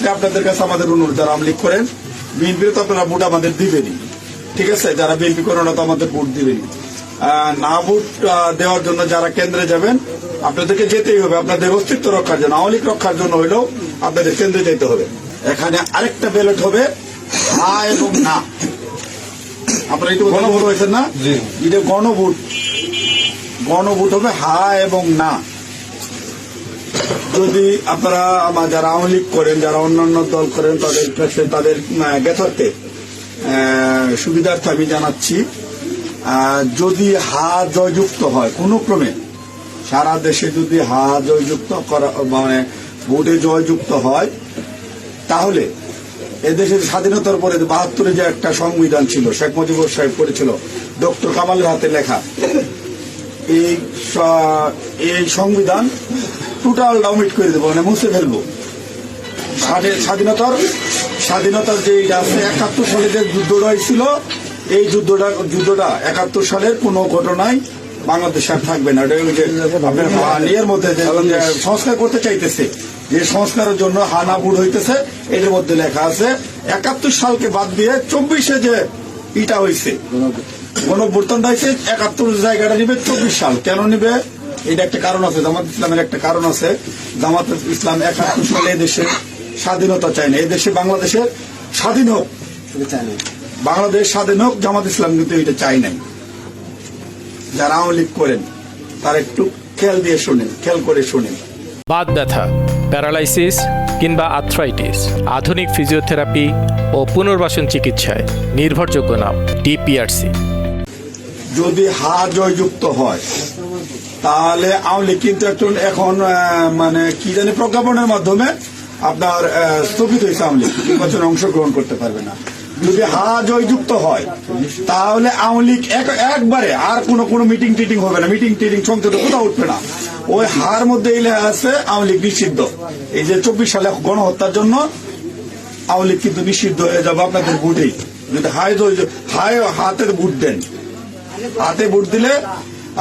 সেক্ষেত্রে আপনাদের কাছে আমাদের অনুরোধ, যারা আওয়ামী লীগ করেন, বিএনপির তো আপনারা ভোট আমাদের দিবেনই, ঠিক আছে? যারা বিএনপি করেন না তো আমাদের ভোট দিবেনই। না ভোট দেওয়ার জন্য যারা কেন্দ্রে যাবেন, আপনাদেরকে যেতেই হবে আপনাদের অস্তিত্ব রক্ষার জন্য, আওয়ামী লীগ রক্ষার জন্য হইলেও আপনাদের কেন্দ্রে যেতে হবে। এখানে আরেকটা ব্যালট হবে হা এবং না। আপনারা একটু গণভোট হয়েছেন না? এটা গণভোট। গণভোট হবে হা এবং না। যদি আপনারা যারা আওয়ামী লীগ করেন, যারা অন্যান্য দল করেন, তাদের কাছে তাদের জ্ঞাতার্থে সুবিধার্থে আমি জানাচ্ছি, যদি হা জয়যুক্ত হয় কোনো ক্রমে, সারা দেশে যদি হা জয়যুক্ত করা মানে ভোটে জয়যুক্ত হয়, তাহলে এদেশের স্বাধীনতার পরে ৭২ যে একটা সংবিধান ছিল, শেখ মুজিবুর সাহেব করেছিল, ডক্টর কামালের হাতে লেখা, এই সংবিধান টোটাল ডাউমিট করে দেবো, মানে মুছে ফেলবো। স্বাধীনতার যে আছে ৭১ সালে যে যুদ্ধটা হয়েছিল, এই যুদ্ধটা ৭১ সালের কোন ঘটনায় বাংলাদেশ আর থাকবে না। আপনার ইয়ের মধ্যে যে সংস্কার করতে চাইতেছে, যে সংস্কারের জন্য হানা বুট হইতেছে, এর মধ্যে লেখা আছে ৭১ সালকে বাদ দিয়ে ২৪-এ যে ইটা হয়েছে, গণঅভ্যুত্থানটা হয়েছে ৭১ জায়গাটা নিবে ২৪ সাল। কেন নিবে? এটা একটা কারণ আছে, জামাত ইসলামের একটা কারণ আছে। জামাত ইসলাম ৭১ সালে এদেশে স্বাধীনতা চায় না, এদেশে বাংলাদেশের স্বাধীন হোক, বাংলাদেশ স্বাধীন হোক, জামাত ইসলাম কিন্তু এটা চাই নাই। যারা আওয়ামী লীগ করেন তারা একটু খেয়াল দিয়ে শোনেন, খেয়াল করে শোনেন। বাত ব্যথা, প্যারালাইসিস কিংবা আর্থ্রাইটিস, আধুনিক ফিজিওথেরাপি ও পুনর্বাসন চিকিৎসায় নির্ভরযোগ্য নাম ডিপিআরসি। যদি হা জয়যুক্ত হয় তাহলে আওয়ামী লীগ কিন্তু এখন মানে কি জানি প্রজ্ঞাপনের মাধ্যমে আপনার স্থগিত হয়েছে, আওয়ামী লীগ নির্বাচনে অংশগ্রহণ করতে পারবে না। যদি হা জয়যুক্ত হয় তাহলে আওয়ামী লীগ একবারে আর কোনো মিটিং টিটিং হবে না, মিটিং টিটিং সংসদে কোথাও উঠবে না। ওই হার মধ্যে এই লেখা আছে আওয়ামী লীগ নিষিদ্ধ। এই যে ২৪ সালে গণহত্যার জন্য আওয়ামী লীগ কিন্তু নিষিদ্ধ হয়ে যাবে আপনাদের ভোটেই। যদি হাতে ভোট দেন, হাতে ভোট দিলে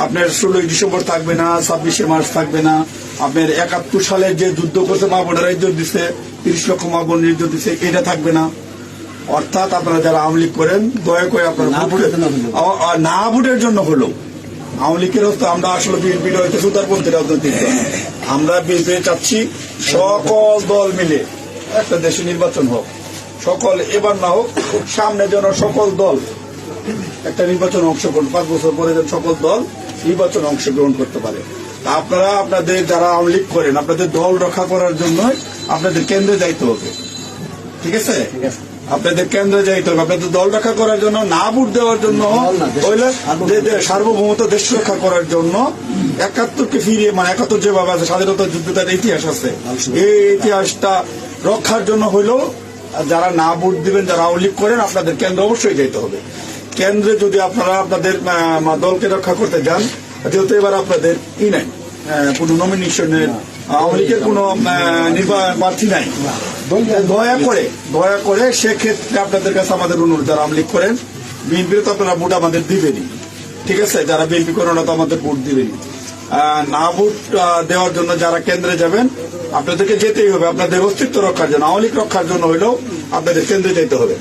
আপনার ১৬ ডিসেম্বর থাকবে না, ২৬শে মার্চ থাকবে না, আপনার ৭১ সালে যে যুদ্ধ করতে মা বোনেরা ইজ্জত দিচ্ছে, ৩০ লক্ষ মা বোনের ইজ্জত দিচ্ছে, এটা থাকবে না। অর্থাৎ আপনারা যারা আওয়ামী লীগ করেন, দয়া করে আপনারা না ভোটের জন্য হলো আওয়ামী লীগের হতো। আমরা আসলে বিএনপির হয়তো সুতারপন্থী রাজনৈতিক দল, আমরা বিএনপি চাচ্ছি সকল দল মিলে একটা দেশে নির্বাচন হোক, সকল এবার না হোক, সামনে যেন সকল দল একটা নির্বাচন অংশগ্রহণ, ৫ বছর পরে যেন সকল দল নির্বাচন অংশগ্রহণ করতে পারে। আপনারা আপনাদের যারা আওয়ামী লীগ করেন, আপনাদের দল রক্ষা করার জন্য আপনাদের কেন্দ্রে যাইতে হবে, ঠিক আছে? আপনাদের কেন্দ্রে যাইতে হবে, আপনাদের দল রক্ষা করার জন্য, না ভোট দেওয়ার জন্য, সার্বভৌমত্ব দেশ রক্ষা করার জন্য। ৭১কে ফিরিয়ে, মানে ৭১ যেভাবে আছে স্বাধীনতা যুদ্ধের ইতিহাস আছে, এই ইতিহাসটা রক্ষার জন্য হইলেও যারা না ভোট দিবেন, যারা আওয়ামী লীগ করেন, আপনাদের কেন্দ্রে অবশ্যই যাইতে হবে। কেন্দ্রে যদি আপনারা আপনাদের দলকে রক্ষা করতে যান, যেহেতু এবার আপনাদের নাই কোন নমিনেশনের, আওয়ামী লীগের কোন প্রার্থী নাই, দয়া করে সেক্ষেত্রে আপনাদের কাছে আমাদের অনুরোধ, যারা আওয়ামী লীগ করেন, বিএনপির তো আপনারা ভোট আমাদের দিবেনই, ঠিক আছে? যারা বিএনপি করেন না তো আমাদের ভোট দিবেনই। না ভোট দেওয়ার জন্য যারা কেন্দ্রে যাবেন, আপনাদেরকে যেতেই হবে আপনাদের অস্তিত্ব রক্ষার জন্য, আওয়ামী লীগ রক্ষার জন্য হইলেও আপনাদের কেন্দ্রে যেতে হবে।